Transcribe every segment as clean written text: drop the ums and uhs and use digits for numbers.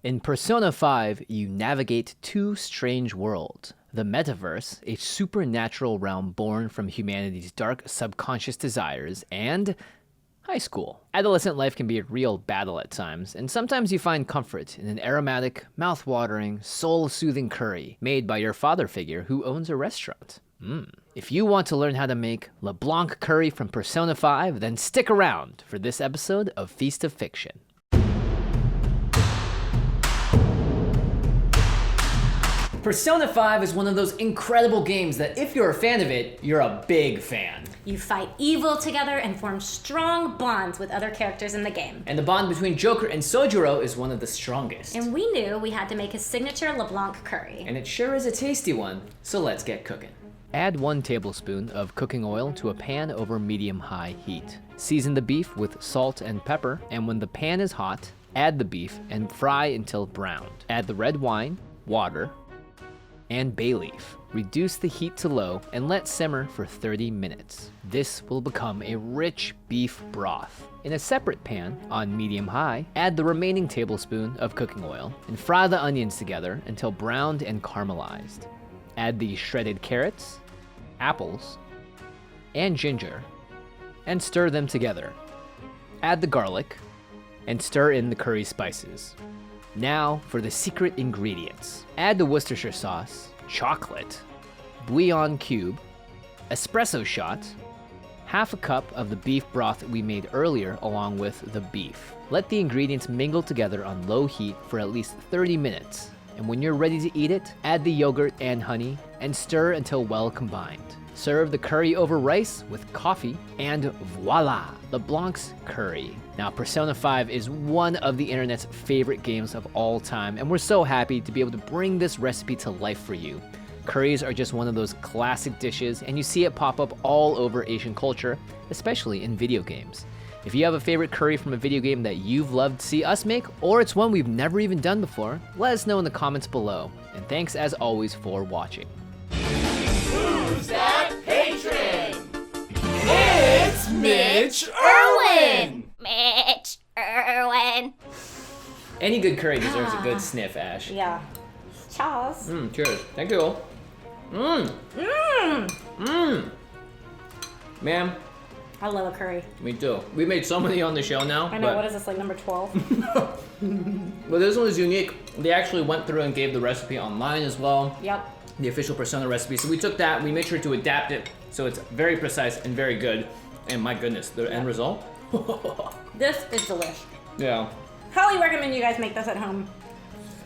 In Persona 5, you navigate two strange worlds. The metaverse, a supernatural realm born from humanity's dark subconscious desires, and high school. Adolescent life can be a real battle at times, and sometimes you find comfort in an aromatic, mouth-watering, soul-soothing curry made by your father figure who owns a restaurant. If you want to learn how to make LeBlanc curry from Persona 5, then stick around for this episode of Feast of Fiction. Persona 5 is one of those incredible games that if you're a fan of it, you're a big fan. You fight evil together and form strong bonds with other characters in the game. And the bond between Joker and Sojiro is one of the strongest. And we knew we had to make a signature LeBlanc curry. And it sure is a tasty one, so let's get cooking. Add 1 tablespoon of cooking oil to a pan over medium-high heat. Season the beef with salt and pepper, and when the pan is hot, add the beef and fry until browned. Add the red wine, water, and bay leaf. Reduce the heat to low and let simmer for 30 minutes. This will become a rich beef broth. In a separate pan, on medium-high, add the remaining tablespoon of cooking oil and fry the onions together until browned and caramelized. Add the shredded carrots, apples, and ginger, and stir them together. Add the garlic, and stir in the curry spices. Now for the secret ingredients. Add the Worcestershire sauce, chocolate, bouillon cube, espresso shot, half a cup of the beef broth that we made earlier along with the beef. Let the ingredients mingle together on low heat for at least 30 minutes. And when you're ready to eat it, add the yogurt and honey and stir until well combined. Serve the curry over rice with coffee, and voila, LeBlanc's curry. Now, Persona 5 is one of the internet's favorite games of all time, and we're so happy to be able to bring this recipe to life for you. Curries are just one of those classic dishes, and you see it pop up all over Asian culture, especially in video games. If you have a favorite curry from a video game that you've loved to see us make, or it's one we've never even done before, let us know in the comments below. And thanks as always for watching. Who's that patron? It's Mitch Irwin! Mitch Irwin. Any good curry deserves a good sniff, Ash. Yeah. Cheers. Cheers. Thank you. Man, I love a curry. me too. We made so many on the show now. I know, what is this, like number 12? But this one is unique. They actually went through and gave the recipe online as well. Yep. The official Persona recipe. So we took that, we made sure to adapt it so it's very precise and very good. And my goodness, the end result? This is delish. Yeah. Highly recommend you guys make this at home.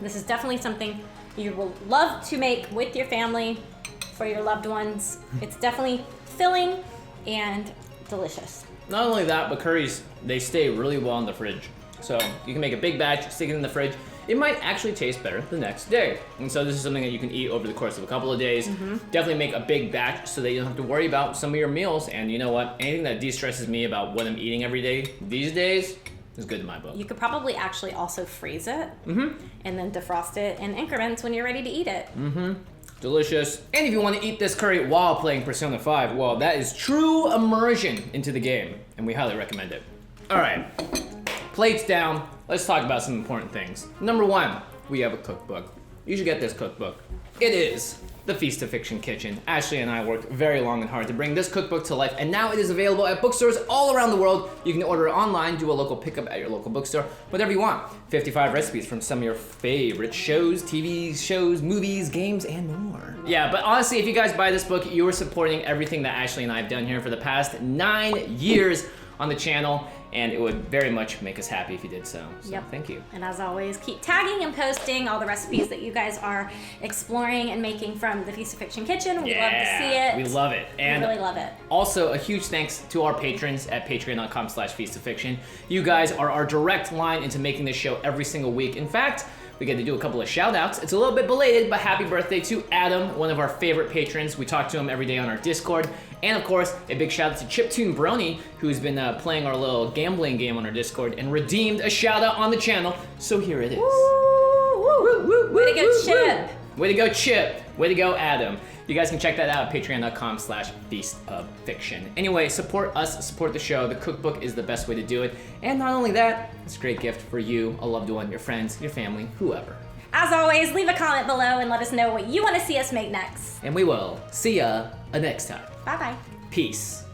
This is definitely something you will love to make with your family, for your loved ones. It's definitely filling and delicious. Not only that, but curries, they stay really well in the fridge. So you can make a big batch, stick it in the fridge. It might actually taste better the next day. And so this is something that you can eat over the course of a couple of days. Definitely make a big batch so that you don't have to worry about some of your meals. And you know what? Anything that de-stresses me about what I'm eating every day these days is good in my book. You could probably actually also freeze it and then defrost it in increments when you're ready to eat it. Delicious. And if you want to eat this curry while playing Persona 5, well, that is true immersion into the game, and we highly recommend it. All right, plates down. Let's talk about some important things. Number 1, we have a cookbook. You should get this cookbook. It is the Feast of Fiction Kitchen. Ashley and I worked very long and hard to bring this cookbook to life, and now it is available at bookstores all around the world. You can order it online, do a local pickup at your local bookstore, whatever you want. 55 recipes from some of your favorite shows, TV shows, movies, games, and more. Yeah, but honestly, if you guys buy this book, you are supporting everything that Ashley and I have done here for the past 9 years on the channel, and it would very much make us happy if you did so. Yep. Thank you. And as always, keep tagging and posting all the recipes that you guys are exploring and making from the Feast of Fiction Kitchen. We love to see it. We love it. And we really love it. Also, a huge thanks to our patrons at patreon.com/feastoffiction. You guys are our direct line into making this show every single week. In fact, we get to do a couple of shout outs. It's a little bit belated, but happy birthday to Adam, one of our favorite patrons. We talk to him every day on our Discord. And of course, a big shout out to Chiptune Brony, who's been playing our little gambling game on our Discord and redeemed a shout out on the channel. So here it is. Woo, woo, woo, woo, way to go, Chip. Way to go, Chip. Way to go, Adam. You guys can check that out at patreon.com/feastoffiction. Anyway, support us, support the show. The cookbook is the best way to do it. And not only that, it's a great gift for you, a loved one, your friends, your family, whoever. As always, leave a comment below and let us know what you want to see us make next. And we will see ya next time. Bye-bye. Peace.